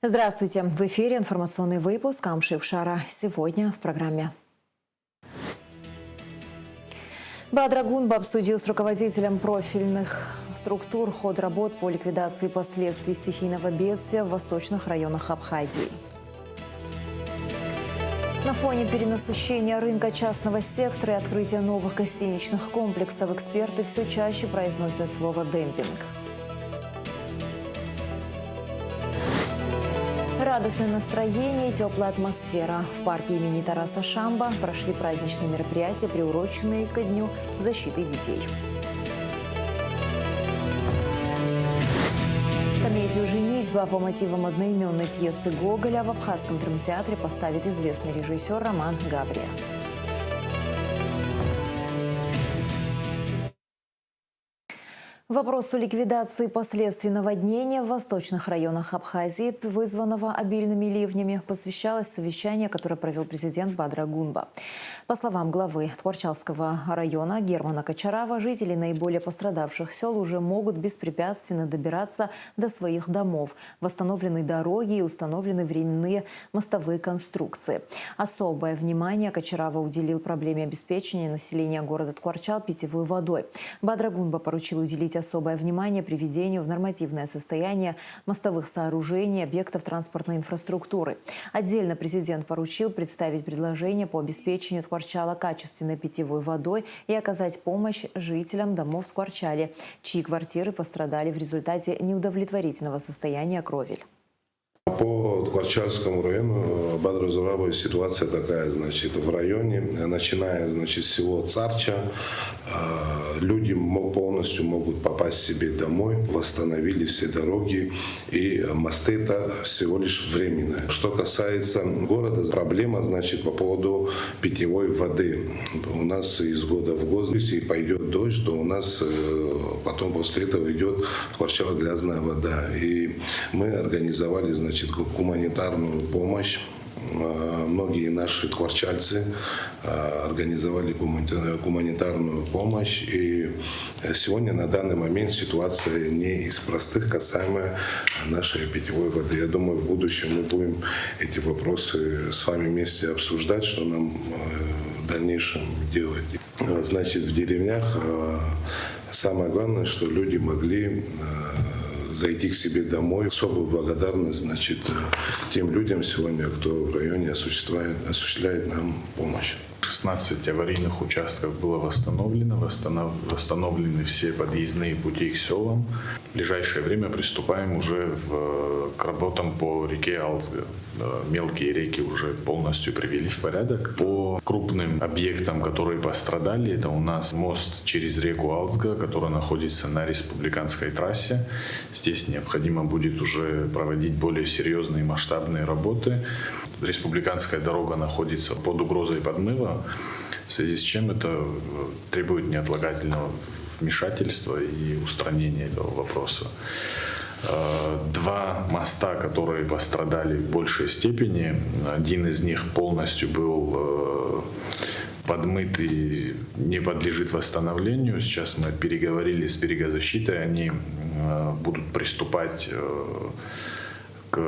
Здравствуйте! В эфире информационный выпуск Амши-Шара. Сегодня в программе. Бадра Гунба обсудил с руководителем профильных структур ход работ по ликвидации последствий стихийного бедствия в восточных районах Абхазии. На фоне перенасыщения рынка частного сектора и открытия новых гостиничных комплексов эксперты все чаще произносят слово «демпинг». Радостное настроение и теплая атмосфера. В парке имени Тараса Шамба прошли праздничные мероприятия, приуроченные ко Дню защиты детей. Комедию «Женитьба» по мотивам одноименной пьесы Гоголя в Абхазском драмтеатре поставит известный режиссер Роман Габрия. Вопросу ликвидации последствий наводнения в восточных районах Абхазии, вызванного обильными ливнями, посвящалось совещание, которое провел президент Бадра Гунба. По словам главы Тхорчалского района Германа Кочарава, жители наиболее пострадавших сел уже могут беспрепятственно добираться до своих домов. Восстановлены дороги и установлены временные мостовые конструкции. Особое внимание Кочарава уделил проблеме обеспечения населения города Тхорчал питьевой водой. Бадра Гунба поручил уделить особое внимание приведению в нормативное состояние мостовых сооружений, объектов транспортной инфраструктуры. Отдельно президент поручил представить предложение по обеспечению Тхорчала качественной питьевой водой и оказать помощь жителям домов в Тхорчале, чьи квартиры пострадали в результате неудовлетворительного состояния кровель. По Тхорчальскому району Бадра Зурабова ситуация такая, в районе, начиная, с село Царча, люди полностью могут попасть себе домой, восстановили все дороги, и мосты это всего лишь временно. Что касается города, проблема, по поводу питьевой воды. У нас из года в год, если пойдет дождь, то у нас потом после этого идет в Тхорчал грязная вода. И мы организовали, гуманитарную помощь. Многие наши тхорчальцы организовали гуманитарную помощь. И сегодня, на данный момент, ситуация не из простых, касаемо нашей питьевой воды. Я думаю, в будущем мы будем эти вопросы с вами вместе обсуждать, что нам в дальнейшем делать. В деревнях самое главное, что люди могли зайти к себе домой. Особую благодарность, тем людям сегодня, кто в районе осуществляет нам помощь. 16 аварийных участков было восстановлены все подъездные пути к селам. В ближайшее время приступаем уже к работам по реке Алцга. Мелкие реки уже полностью привели в порядок. По крупным объектам, которые пострадали, это у нас мост через реку Алцга, который находится на республиканской трассе. Здесь необходимо будет уже проводить более серьезные масштабные работы. Республиканская дорога находится под угрозой подмыва, в связи с чем это требует неотлагательного вмешательства и устранения этого вопроса. Два моста, которые пострадали в большей степени, один из них полностью был подмыт и не подлежит восстановлению. Сейчас мы переговорили с берегозащитой, они будут приступать к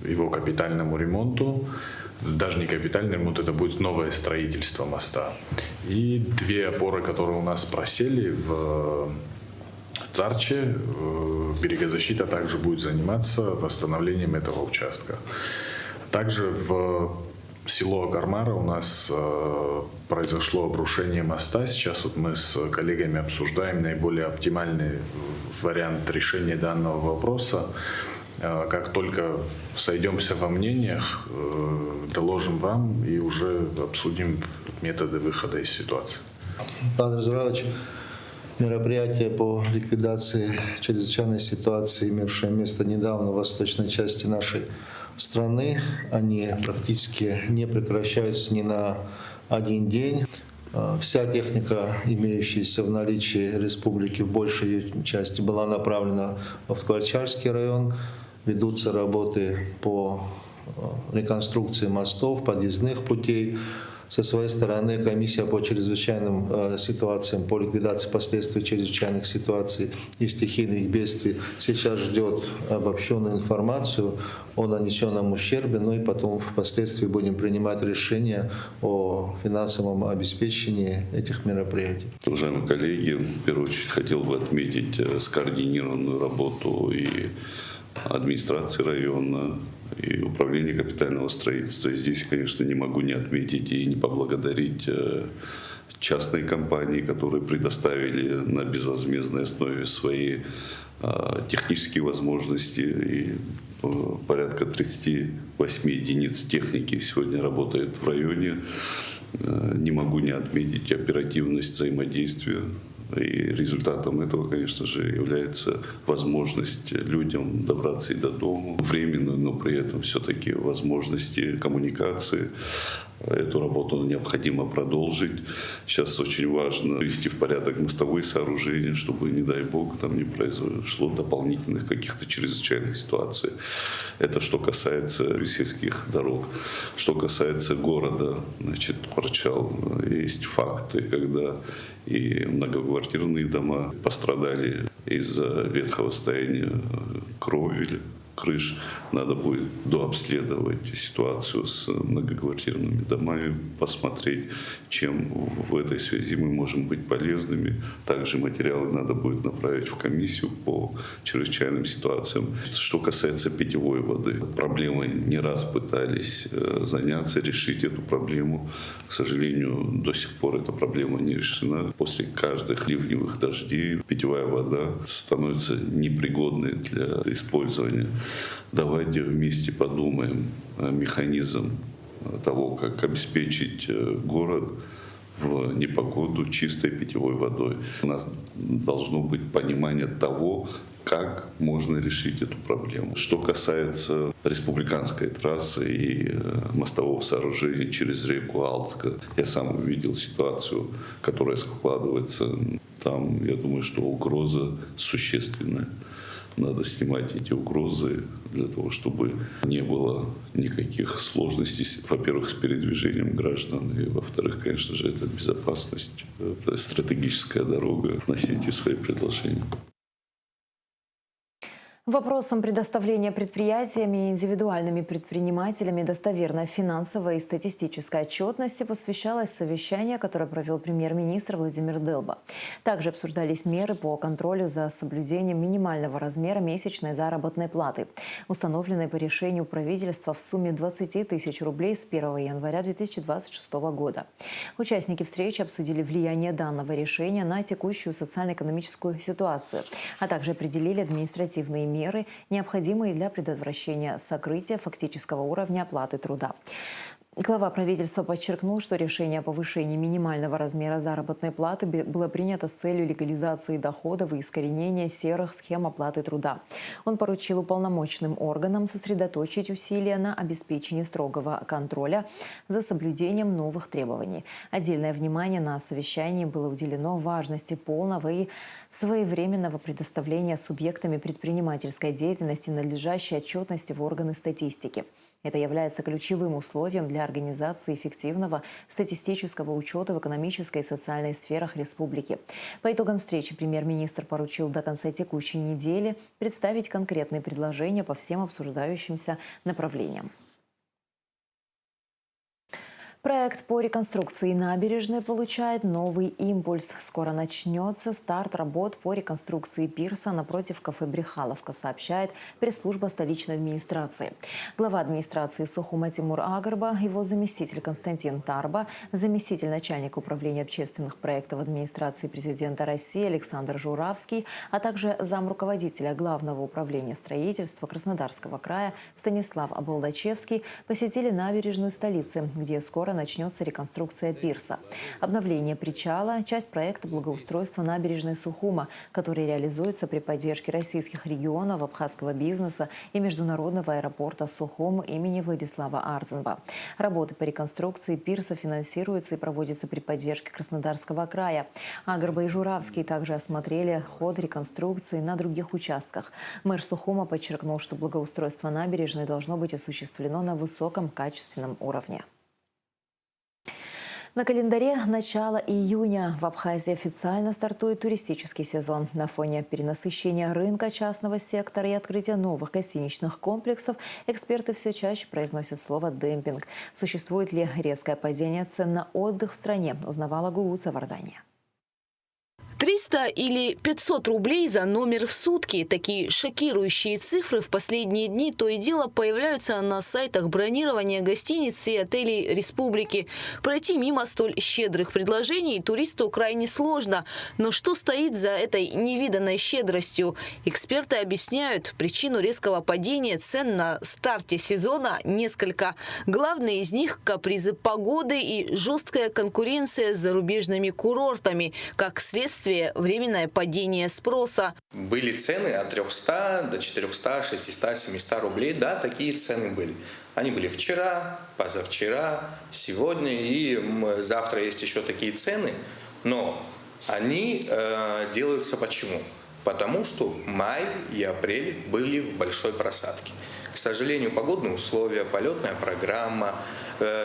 его капитальному ремонту. Даже не капитальный ремонт, это будет новое строительство моста. И две опоры, которые у нас просели в Царче, берегозащита также будет заниматься восстановлением этого участка. Также в село Агармара у нас произошло обрушение моста. Сейчас мы с коллегами обсуждаем наиболее оптимальный вариант решения данного вопроса. Как только сойдемся во мнениях, доложим вам и уже обсудим методы выхода из ситуации. Бадра Зуравович, мероприятия по ликвидации чрезвычайной ситуации, имевшие место недавно в восточной части нашей страны, они практически не прекращаются ни на один день. Вся техника, имеющаяся в наличии республики, в большей ее части была направлена в Тхорчальский район. Ведутся работы по реконструкции мостов, подъездных путей. Со своей стороны комиссия по чрезвычайным ситуациям, по ликвидации последствий чрезвычайных ситуаций и стихийных бедствий сейчас ждет обобщенную информацию о нанесенном ущербе, ну и потом впоследствии будем принимать решения о финансовом обеспечении этих мероприятий. Уважаемые коллеги, в первую очередь хотел бы отметить скоординированную работу и администрации района, и управления капитального строительства. И здесь, конечно, не могу не отметить и не поблагодарить частные компании, которые предоставили на безвозмездной основе свои технические возможности. И порядка 38 единиц техники сегодня работает в районе. Не могу не отметить оперативность взаимодействия. И результатом этого, конечно же, является возможность людям добраться и до дома. Временную, но при этом все-таки возможности коммуникации. Эту работу необходимо продолжить. Сейчас очень важно привести в порядок мостовые сооружения, чтобы, не дай бог, там не произошло дополнительных каких-то чрезвычайных ситуаций. Это что касается сельских дорог. Что касается города, значит, Тхорчал, есть факты, когда и многоквартирные дома пострадали из-за ветхого состояния кровель, крыш. Надо будет дообследовать ситуацию с многоквартирными домами, посмотреть, чем в этой связи мы можем быть полезными. Также материалы надо будет направить в комиссию по чрезвычайным ситуациям. Что касается питьевой воды, проблемой не раз пытались заняться, решить эту проблему. К сожалению, до сих пор эта проблема не решена. После каждых ливневых дождей питьевая вода становится непригодной для использования. Давайте вместе подумаем механизм того, как обеспечить город в непогоду чистой питьевой водой. У нас должно быть понимание того, как можно решить эту проблему. Что касается республиканской трассы и мостового сооружения через реку Алтска, я сам увидел ситуацию, которая складывается там. Я думаю, что угроза существенная. Надо снимать эти угрозы для того, чтобы не было никаких сложностей, во-первых, с передвижением граждан, и, во-вторых, конечно же, это безопасность, это стратегическая дорога. Вносите свои предложения. Вопросам предоставления предприятиями и индивидуальными предпринимателями достоверной финансовой и статистической отчетности посвящалось совещание, которое провел премьер-министр Владимир Дылба. Также обсуждались меры по контролю за соблюдением минимального размера месячной заработной платы, установленной по решению правительства в сумме 20 тысяч рублей с 1 января 2026 года. Участники встречи обсудили влияние данного решения на текущую социально-экономическую ситуацию, а также определили административные меры, необходимые для предотвращения сокрытия фактического уровня оплаты труда. Глава правительства подчеркнул, что решение о повышении минимального размера заработной платы было принято с целью легализации доходов и искоренения серых схем оплаты труда. Он поручил уполномоченным органам сосредоточить усилия на обеспечении строгого контроля за соблюдением новых требований. Отдельное внимание на совещании было уделено важности полного и своевременного предоставления субъектами предпринимательской деятельности надлежащей отчетности в органы статистики. Это является ключевым условием для организации эффективного статистического учета в экономической и социальной сферах республики. По итогам встречи премьер-министр поручил до конца текущей недели представить конкретные предложения по всем обсуждающимся направлениям. Проект по реконструкции набережной получает новый импульс. Скоро начнется старт работ по реконструкции пирса напротив кафе «Брехаловка», сообщает пресс-служба столичной администрации. Глава администрации Сухума Тимур Агарба, его заместитель Константин Тарба, заместитель начальника управления общественных проектов администрации президента России Александр Журавский, а также замруководителя Главного управления строительства Краснодарского края Станислав Аболдачевский посетили набережную столицы, где скоро начнется реконструкция пирса. Обновление причала – часть проекта благоустройства набережной Сухума, который реализуется при поддержке российских регионов, абхазского бизнеса и международного аэропорта Сухум имени Владислава Арзенба. Работы по реконструкции пирса финансируются и проводятся при поддержке Краснодарского края. Агарба и Журавский также осмотрели ход реконструкции на других участках. Мэр Сухума подчеркнул, что благоустройство набережной должно быть осуществлено на высоком качественном уровне. На календаре начало июня. В Абхазии официально стартует туристический сезон. На фоне перенасыщения рынка частного сектора и открытия новых гостиничных комплексов эксперты все чаще произносят слово «демпинг». Существует ли резкое падение цен на отдых в стране, узнавала Гугуца Вардания. 300 или 500 рублей за номер в сутки. Такие шокирующие цифры в последние дни то и дело появляются на сайтах бронирования гостиниц и отелей республики. Пройти мимо столь щедрых предложений туристу крайне сложно. Но что стоит за этой невиданной щедростью? Эксперты объясняют, причину резкого падения цен на старте сезона несколько. Главные из них – капризы погоды и жесткая конкуренция с зарубежными курортами. Как следствие, временное падение спроса. Были цены от 300 до 400, 600, 700 рублей. Да, такие цены были. Они были вчера, позавчера, сегодня и завтра есть еще такие цены. Но они делаются почему? Потому что май и апрель были в большой просадке. К сожалению, погодные условия, полетная программа,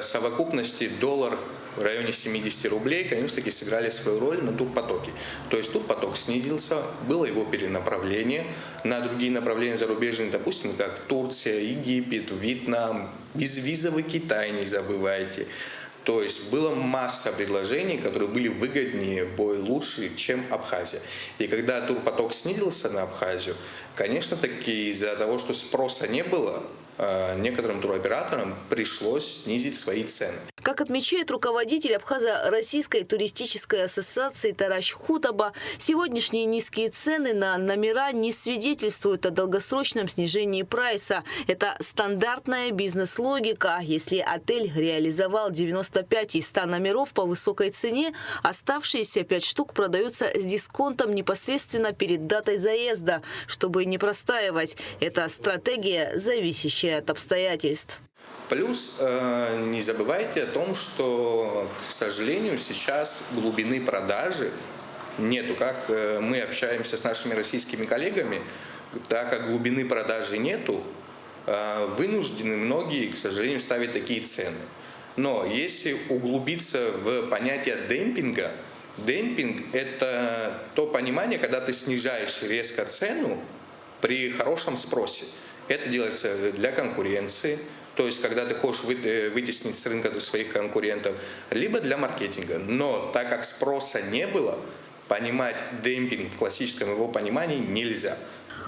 совокупности доллар в районе 70 рублей, конечно, таки сыграли свою роль на турпотоке. То есть турпоток снизился, было его перенаправление на другие направления зарубежные, допустим, как Турция, Египет, Вьетнам, безвизовый Китай, не забывайте. То есть была масса предложений, которые были выгоднее, более лучше, чем Абхазия. И когда турпоток снизился на Абхазию, конечно, таки из-за того, что спроса не было, некоторым туроператорам пришлось снизить свои цены. Как отмечает руководитель Абхазо-Российской туристической ассоциации Тараш Хутаба, сегодняшние низкие цены на номера не свидетельствуют о долгосрочном снижении прайса. Это стандартная бизнес-логика. Если отель реализовал 95 из 100 номеров по высокой цене, оставшиеся 5 штук продаются с дисконтом непосредственно перед датой заезда, чтобы не простаивать. Это стратегия, зависящая от обстоятельств. Плюс не забывайте о том, что, к сожалению, сейчас глубины продажи нету. Как мы общаемся с нашими российскими коллегами, так как глубины продажи нету, вынуждены многие, к сожалению, ставить такие цены. Но если углубиться в понятие демпинга, демпинг – это то понимание, когда ты снижаешь резко цену при хорошем спросе. Это делается для конкуренции, то есть когда ты хочешь вытеснить с рынка своих конкурентов, либо для маркетинга. Но так как спроса не было, понимать демпинг в классическом его понимании нельзя.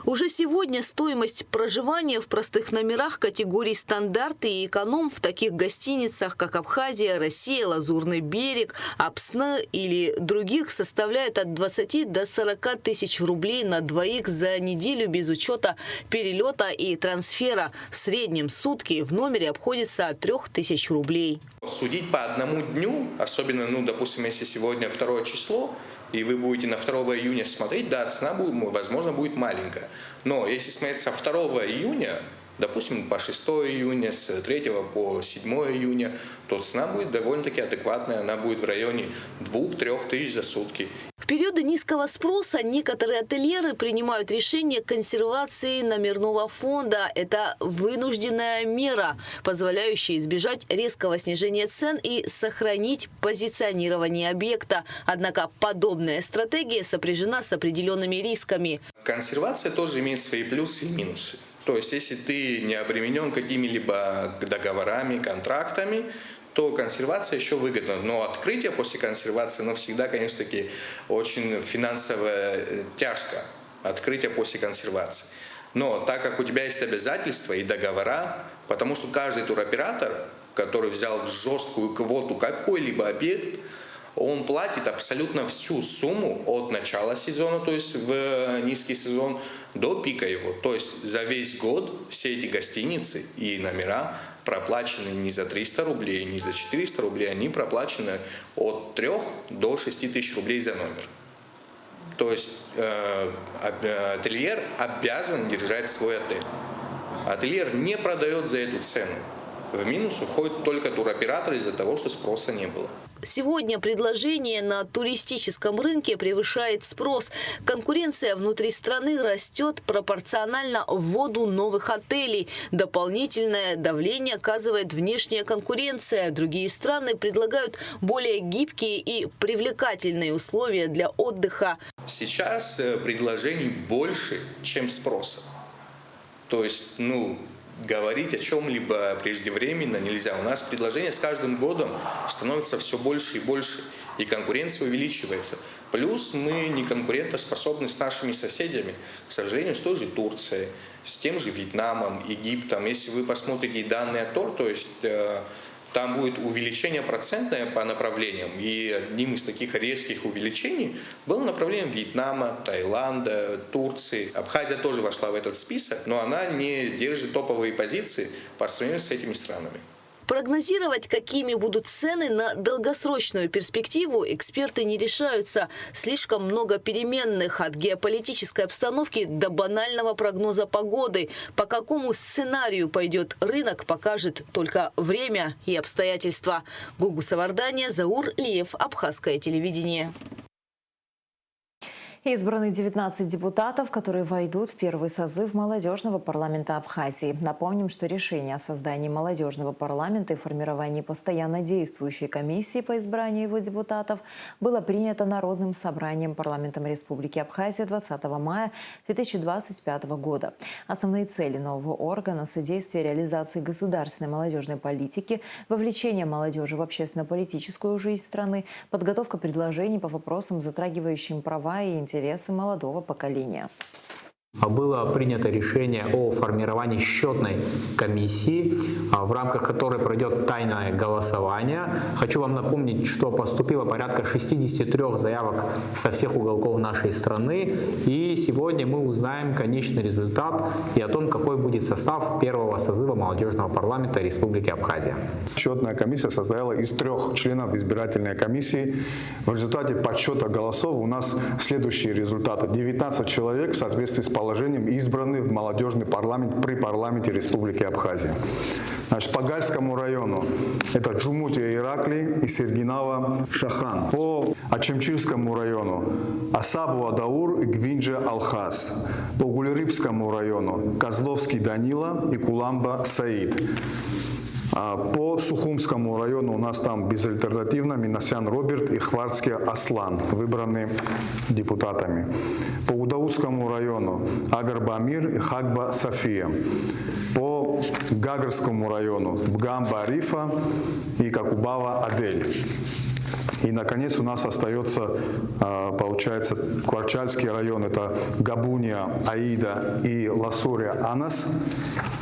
Уже сегодня стоимость проживания в простых номерах категорий стандарт и эконом в таких гостиницах, как Абхазия, Россия, Лазурный берег, Апсны или других составляет от 20 до 40 тысяч рублей на двоих за неделю без учета перелета и трансфера. В среднем сутки в номере обходится от 3000 рублей. Судить по одному дню, особенно, допустим, если сегодня 2 число, и вы будете на 2 июня смотреть, да, цена, возможно, будет маленькая. Но если смотреть со 2 июня, допустим, по 6 июня, с 3 по 7 июня, то цена будет довольно-таки адекватная, она будет в районе 2-3 тысяч за сутки. В периоды низкого спроса некоторые ательеры принимают решение консервации номерного фонда. Это вынужденная мера, позволяющая избежать резкого снижения цен и сохранить позиционирование объекта. Однако подобная стратегия сопряжена с определенными рисками. Консервация тоже имеет свои плюсы и минусы. То есть, если ты не обременен какими-либо договорами, контрактами, то консервация еще выгодна. Но открытие после консервации, всегда, конечно, таки очень финансово тяжко. Открытие после консервации. Но так как у тебя есть обязательства и договора, потому что каждый туроператор, который взял в жесткую квоту какой-либо объект, он платит абсолютно всю сумму от начала сезона, то есть в низкий сезон, до пика его. То есть за весь год все эти гостиницы и номера проплачены не за 300 рублей, не за 400 рублей, они проплачены от 3 до 6 тысяч рублей за номер. То есть ательер обязан держать свой отель. Ательер не продает за эту цену. В минус уходят только туроператоры из-за того, что спроса не было. Сегодня предложение на туристическом рынке превышает спрос. Конкуренция внутри страны растет пропорционально вводу новых отелей. Дополнительное давление оказывает внешняя конкуренция. Другие страны предлагают более гибкие и привлекательные условия для отдыха. Сейчас предложений больше, чем спроса. То есть, говорить о чем-либо преждевременно нельзя. У нас предложение с каждым годом становится все больше и больше, и конкуренция увеличивается. Плюс мы не конкурентоспособны с нашими соседями, к сожалению, с той же Турцией, с тем же Вьетнамом, Египтом. Если вы посмотрите данные ТОР, то есть там будет увеличение процентное по направлениям. И одним из таких резких увеличений было направление Вьетнама, Таиланда, Турции. Абхазия тоже вошла в этот список, но она не держит топовые позиции по сравнению с этими странами. Прогнозировать, какими будут цены на долгосрочную перспективу, эксперты не решаются. Слишком много переменных, от геополитической обстановки до банального прогноза погоды. По какому сценарию пойдет рынок, покажет только время и обстоятельства. Гугу Савардания, Заур Лиев, Абхазское телевидение. Избраны 19 депутатов, которые войдут в первый созыв молодежного парламента Абхазии. Напомним, что решение о создании молодежного парламента и формировании постоянно действующей комиссии по избранию его депутатов было принято Народным собранием парламентом Республики Абхазия 20 мая 2025 года. Основные цели нового органа – содействие реализации государственной молодежной политики, вовлечение молодежи в общественно-политическую жизнь страны, подготовка предложений по вопросам, затрагивающим права и интересы молодого поколения. Было принято решение о формировании счетной комиссии, в рамках которой пройдет тайное голосование. Хочу вам напомнить, что поступило порядка 63 заявок со всех уголков нашей страны. И сегодня мы узнаем конечный результат и о том, какой будет состав первого созыва молодежного парламента Республики Абхазия. Счетная комиссия состояла из 3 членов избирательной комиссии. В результате подсчета голосов у нас следующие результаты. 19 человек в соответствии с положением избраны в молодежный парламент при парламенте Республики Абхазия. Значит, по Гальскому району это Джумутия Ираклий и Сергинава Шахан. По Ачемчирскому району Асабу Адаур и Гвинджа Алхаз. По Гулерыбскому району Козловский Данила и Куламба Саид. По Сухумскому району у нас там безальтернативно Минасян Роберт и Хварцкий Аслан, выбраны депутатами. По Удаутскому району Агарба Амир и Хагба София. По Гагарскому району Бгамба Арифа и Какубава Адель. И, наконец, у нас остается, получается, Кварчальский район. Это Габуния, Аида и Ласурия, Анас.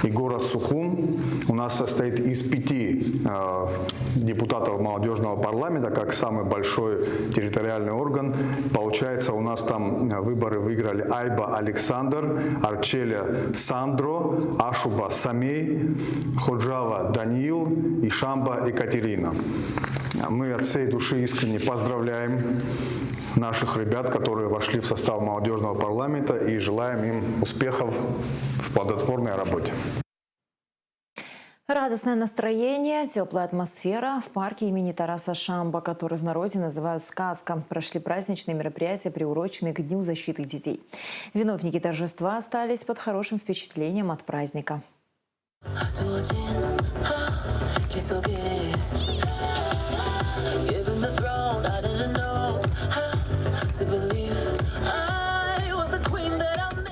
И город Сухум у нас состоит из 5 депутатов молодежного парламента, как самый большой территориальный орган. Получается, у нас там выборы выиграли Айба Александр, Арчеля Сандро, Ашуба Самей, Ходжава Даниил и Шамба Екатерина. Мы от всей души искренне поздравляем наших ребят, которые вошли в состав молодежного парламента, и желаем им успехов в плодотворной работе. Радостное настроение, теплая атмосфера в парке имени Тараса Шамба, который в народе называют «Сказка». Прошли праздничные мероприятия, приуроченные к Дню защиты детей. Виновники торжества остались под хорошим впечатлением от праздника.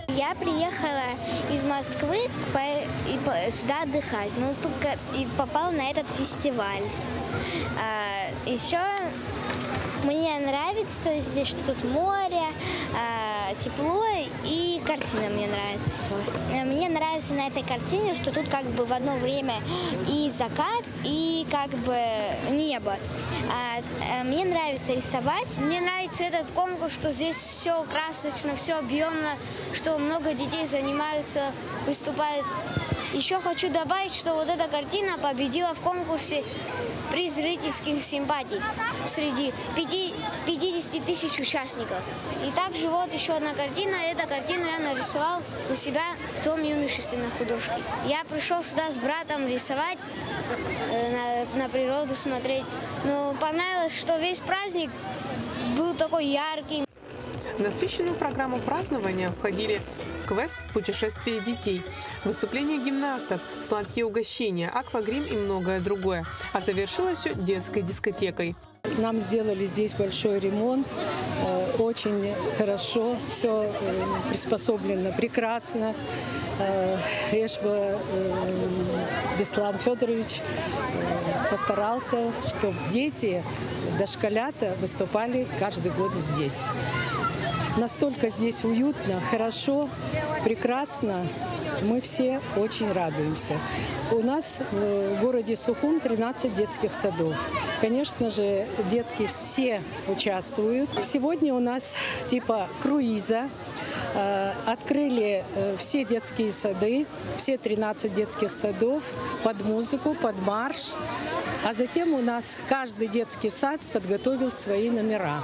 Я приехала из Москвы сюда отдыхать, но только и попала на этот фестиваль. Еще мне нравится здесь, что тут море, тепло, и картина мне нравится все. Мне нравится на этой картине, что тут как бы в одно время и закат, и как бы небо. Мне нравится рисовать. Мне нравится этот конкурс, что здесь все красочно, все объемно, что много детей занимаются, выступают. Еще хочу добавить, что вот эта картина победила в конкурсе приз зрительских симпатий среди 50 тысяч участников. И также вот еще одна картина. Эту картину я нарисовал у себя в Дом юношественной художки. Я пришел сюда с братом рисовать, на природу смотреть. Но понравилось, что весь праздник был такой яркий. В насыщенную программу празднования входили квест «Путешествие детей», выступления гимнастов, сладкие угощения, аквагрим и многое другое. А завершилось все детской дискотекой. Нам сделали здесь большой ремонт, очень хорошо, все приспособлено прекрасно. Эшба Беслан Федорович постарался, чтобы дети, дошколята выступали каждый год здесь. Настолько здесь уютно, хорошо, прекрасно. Мы все очень радуемся. У нас в городе Сухум 13 детских садов. Конечно же, детки все участвуют. Сегодня у нас типа круиза. Открыли все детские сады, все 13 детских садов под музыку, под марш. А затем у нас каждый детский сад подготовил свои номера.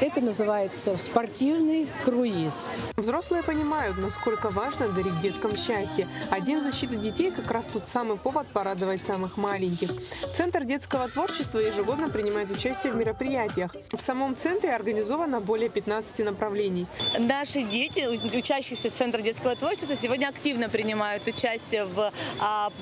Это называется спортивный круиз. Взрослые понимают, насколько важно дарить деткам счастье. А День защиты детей как раз тот самый повод порадовать самых маленьких. Центр детского творчества ежегодно принимает участие в мероприятиях. В самом центре организовано более 15 направлений. Наши дети, учащиеся Центра детского творчества, сегодня активно принимают участие в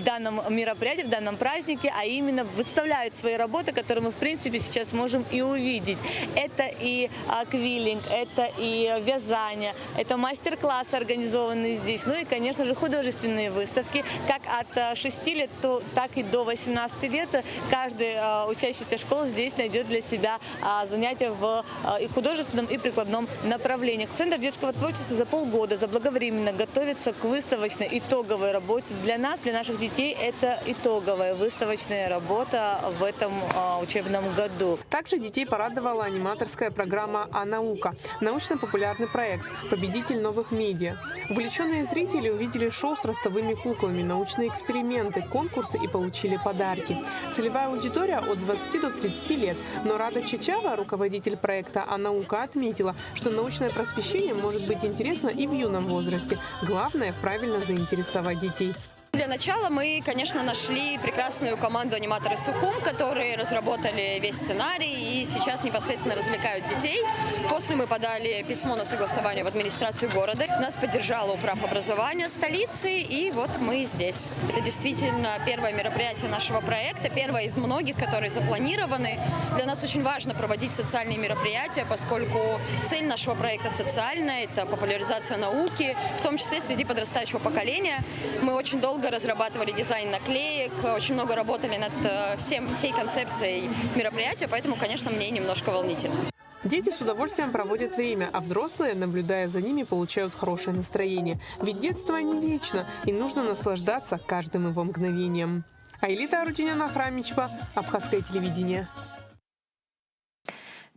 данном мероприятии, в данном празднике, а именно выставляют свои работы, которые мы, в принципе, сейчас можем и увидеть. Это и аквилинг, это и вязание, это мастер-классы, организованные здесь, ну и, конечно же, художественные выставки, как от 6 лет, так и до 18 лет. Каждый учащийся школы здесь найдет для себя занятия в и художественном, и прикладном направлениях. Центр детского творчества за полгода заблаговременно готовится к выставочной итоговой работе. Для нас, для наших детей, это итоговая выставочная работа в этом учебном году. Также детей порадовала аниматорская программа «А наука» – научно-популярный проект, победитель новых медиа. Увлеченные зрители увидели шоу с ростовыми куклами, научные эксперименты, конкурсы и получили подарки. Целевая аудитория от 20 до 30 лет. Но Рада Чачава, руководитель проекта «А наука», отметила, что научное просвещение может быть интересно и в юном возрасте. Главное – правильно заинтересовать детей. Для начала мы, конечно, нашли прекрасную команду аниматоров Сухум, которые разработали весь сценарий и сейчас непосредственно развлекают детей. После мы подали письмо на согласование в администрацию города. Нас поддержала управ образования столицы, и вот мы здесь. Это действительно первое мероприятие нашего проекта, первое из многих, которые запланированы. Для нас очень важно проводить социальные мероприятия, поскольку цель нашего проекта социальная, это популяризация науки, в том числе среди подрастающего поколения. Мы очень долго разрабатывали дизайн наклеек, очень много работали над всей концепцией мероприятия, поэтому, конечно, мне немножко волнительно. Дети с удовольствием проводят время, а взрослые, наблюдая за ними, получают хорошее настроение. Ведь детство не вечно, и нужно наслаждаться каждым его мгновением. Айлита Арутюняна, Храмичпа, Абхазское телевидение.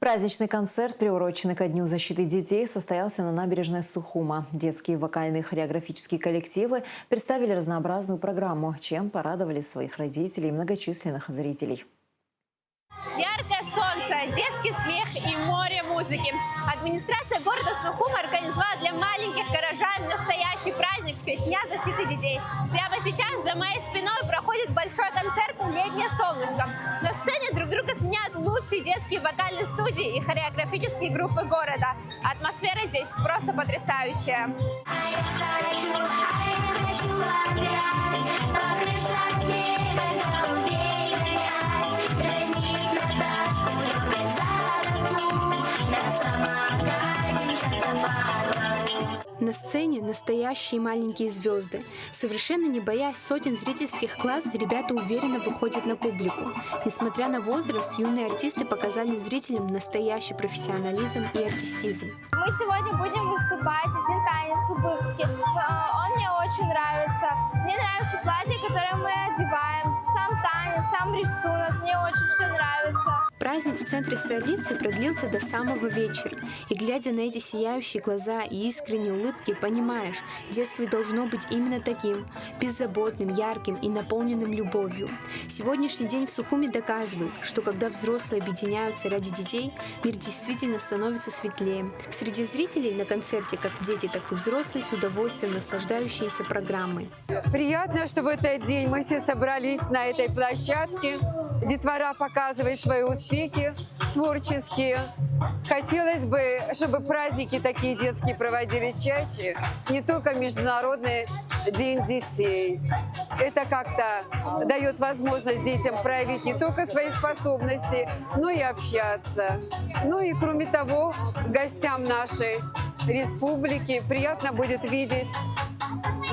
Праздничный концерт, приуроченный ко Дню защиты детей, состоялся на набережной Сухума. Детские вокальные хореографические коллективы представили разнообразную программу, чем порадовали своих родителей и многочисленных зрителей. Яркое солнце, детский смех и море музыки. Администрация города Сухум организовала для маленьких горожан настоящий праздник в честь Дня защиты детей. Прямо сейчас за моей спиной проходит большой концерт «Летнее солнышко». На сцене друг друга сменяют лучшие детские вокальные студии и хореографические группы города. Атмосфера здесь просто потрясающая. На сцене настоящие маленькие звезды. Совершенно не боясь сотен зрительских глаз, ребята уверенно выходят на публику. Несмотря на возраст, юные артисты показали зрителям настоящий профессионализм и артистизм. Мы сегодня будем выступать один танец убывский. Он мне очень нравится. Мне нравится платье, которое мы одеваем. Сам танец, сам рисунок. Мне очень все нравится. Праздник в центре столицы продлился до самого вечера. И глядя на эти сияющие глаза и искренние улыбки, понимаешь, детство должно быть именно таким, беззаботным, ярким и наполненным любовью. Сегодняшний день в Сухуми доказывает, что когда взрослые объединяются ради детей, мир действительно становится светлее. Среди зрителей на концерте как дети, так и взрослые с удовольствием наслаждающиеся программой. Приятно, что в этот день мы все собрались на этой площадке. Детвора показывает свои успехи творческие. Хотелось бы, чтобы праздники такие детские проводились чаще, не только Международный день детей. Это как-то дает возможность детям проявить не только свои способности, но и общаться. Ну и кроме того, гостям нашей республики приятно будет видеть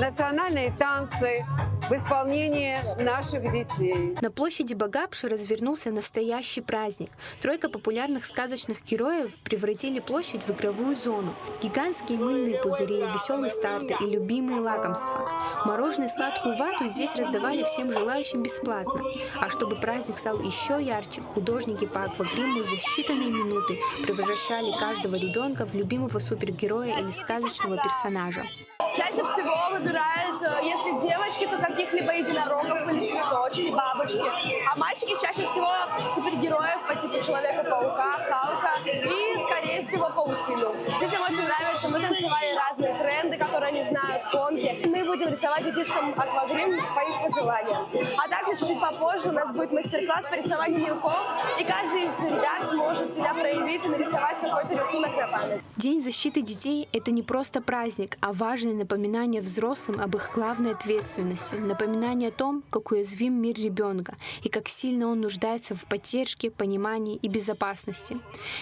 национальные танцы в исполнении наших детей. На площади Багапши развернулся настоящий праздник. Тройка популярных сказочных героев превратили площадь в игровую зону. Гигантские мыльные пузыри, веселые старты и любимые лакомства. Мороженое и сладкую вату здесь раздавали всем желающим бесплатно. А чтобы праздник стал еще ярче, художники по аквагриму за считанные минуты превращали каждого ребенка в любимого супергероя или сказочного персонажа. Чаще всего выбирают, если девочки, то каких-либо единорогов или цветочки, бабочки. А мальчики чаще всего супергероев по типу Человека-паука, Халка и, скорее всего, Паутину. Детям очень нравится. Мы танцевали разные тренды, которые они знают, фонки. Мы будем рисовать детишкам аквагрим по их пожеланиям. А также чуть-чуть попозже у нас будет мастер-класс по рисованию мелков, и каждый из ребят сможет себя проявить и нарисовать какой-то рисунок на память. День защиты детей – это не просто праздник, а важное напоминание взрослым об их главной ответственности, напоминание о том, как уязвим мир ребенка и как сильно он нуждается в поддержке, понимании и безопасности.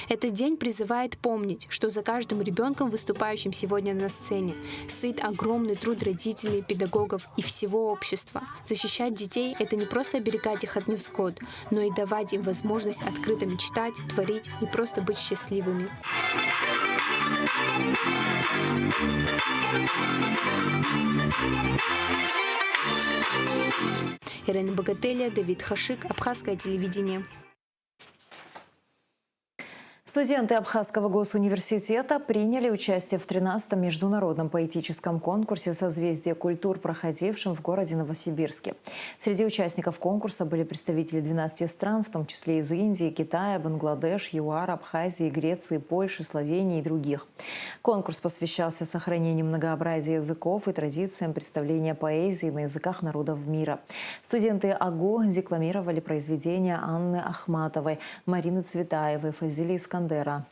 Этот день призывает помнить, что за каждым ребенком, выступающим сегодня на сцене, стоит огромный труд родителей, педагогов и всего общества. Защищать детей – это не просто оберегать их от невзгод, но и давать им возможность открыто мечтать, творить и просто быть счастливыми. Ирина Богателя, Давид Хашик, Абхазское телевидение. Студенты Абхазского госуниверситета приняли участие в 13-м международном поэтическом конкурсе «Созвездие культур», проходившем в городе Новосибирске. Среди участников конкурса были представители 12 стран, в том числе из Индии, Китая, Бангладеш, ЮАР, Абхазии, Греции, Польши, Словении и других. Конкурс посвящался сохранению многообразия языков и традициям представления поэзии на языках народов мира. Студенты АГУ декламировали произведения Анны Ахматовой, Марины Цветаевой, Фазили Искандера,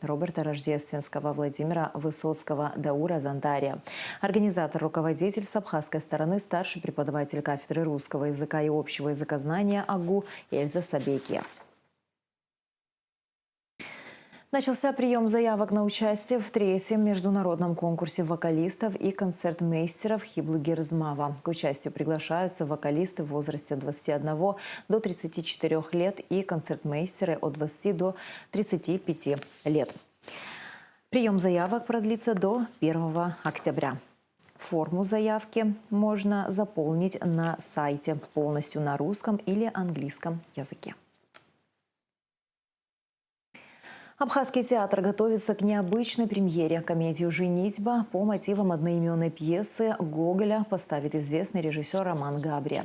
Роберта Рождественского, Владимира Высоцкого, Даура Зандария. Организатор, руководитель с абхазской стороны, старший преподаватель кафедры русского языка и общего языкознания АГУ Эльза Сабекия. Начался прием заявок на участие в 3-м международном конкурсе вокалистов и концертмейстеров Хиблы Герзмава. К участию приглашаются вокалисты в возрасте от 21 до 34 лет и концертмейстеры от 20 до 35 лет. Прием заявок продлится до 1 октября. Форму заявки можно заполнить на сайте полностью на русском или английском языке. Абхазский театр готовится к необычной премьере. Комедию «Женитьба» по мотивам одноименной пьесы Гоголя поставит известный режиссер Роман Габрия.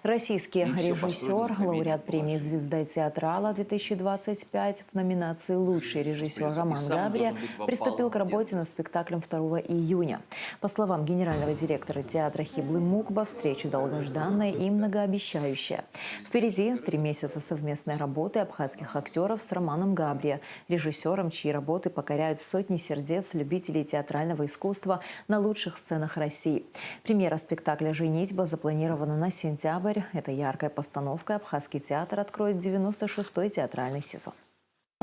Российский режиссер, лауреат премии «Звезда театрала» 2025 в номинации «Лучший режиссер» Роман Габрия приступил к работе над спектаклем 2 июня. По словам генерального директора театра Хиблы Мукба, встреча долгожданная и многообещающая. Впереди 3 месяца совместной работы абхазских актеров с Романом Габрия, режиссером, чьи работы покоряют сотни сердец любителей театрального искусства на лучших сценах России. Премьера спектакля «Женитьба» запланирована на сентябрь. Этой яркой постановкой Абхазский театр откроет 96-й театральный сезон.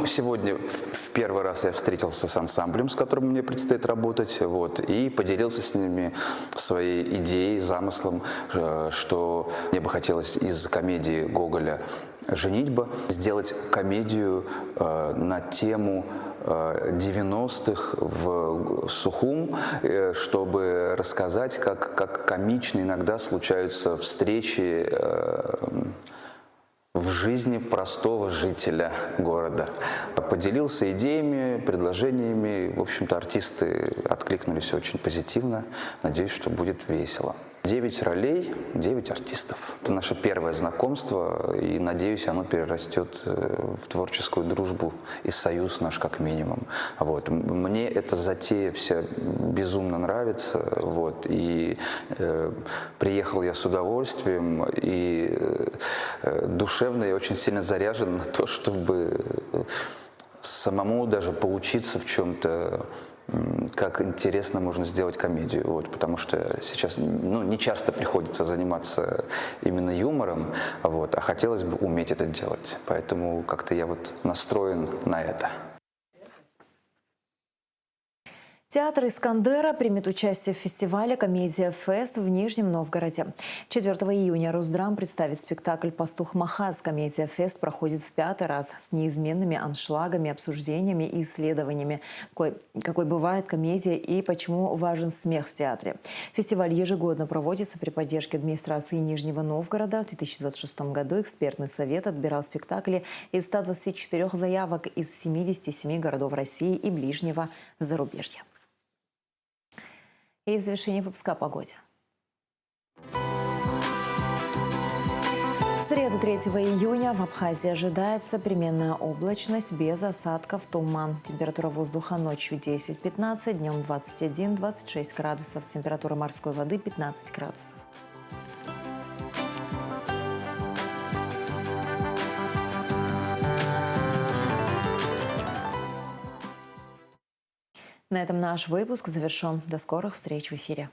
Сегодня в первый раз я встретился с ансамблем, с которым мне предстоит работать, и поделился с ними своей идеей, замыслом, что мне бы хотелось из комедии Гоголя «Женитьба» сделать комедию на тему 90-х в Сухум, чтобы рассказать, как комично иногда случаются встречи в жизни простого жителя города. Поделился идеями, предложениями. В общем-то, артисты откликнулись очень позитивно. Надеюсь, что будет весело. 9 ролей, 9 артистов. Это наше первое знакомство, и, надеюсь, оно перерастет в творческую дружбу и союз наш как минимум. Вот. Мне эта затея вся безумно нравится, вот. И приехал я с удовольствием, и душевно я очень сильно заряжен на то, чтобы самому даже поучиться в чем-то, как интересно можно сделать комедию, вот, потому что сейчас не часто приходится заниматься именно юмором, вот, а хотелось бы уметь это делать, поэтому как-то я вот настроен на это. Театр «Искандера» примет участие в фестивале «Комедия Фест» в Нижнем Новгороде. 4 июня Русдрам представит спектакль «Пастух Махаз». «Комедия Фест» проходит в 5-й раз с неизменными аншлагами, обсуждениями и исследованиями, какой бывает комедия и почему важен смех в театре. Фестиваль ежегодно проводится при поддержке администрации Нижнего Новгорода. В 2026 году экспертный совет отбирал спектакли из 124 заявок из 77 городов России и ближнего зарубежья. И в завершении выпуска о погоде. В среду 3 июня в Абхазии ожидается переменная облачность без осадков, туман. Температура воздуха ночью 10-15, днем 21-26 градусов. Температура морской воды 15 градусов. На этом наш выпуск завершен. До скорых встреч в эфире.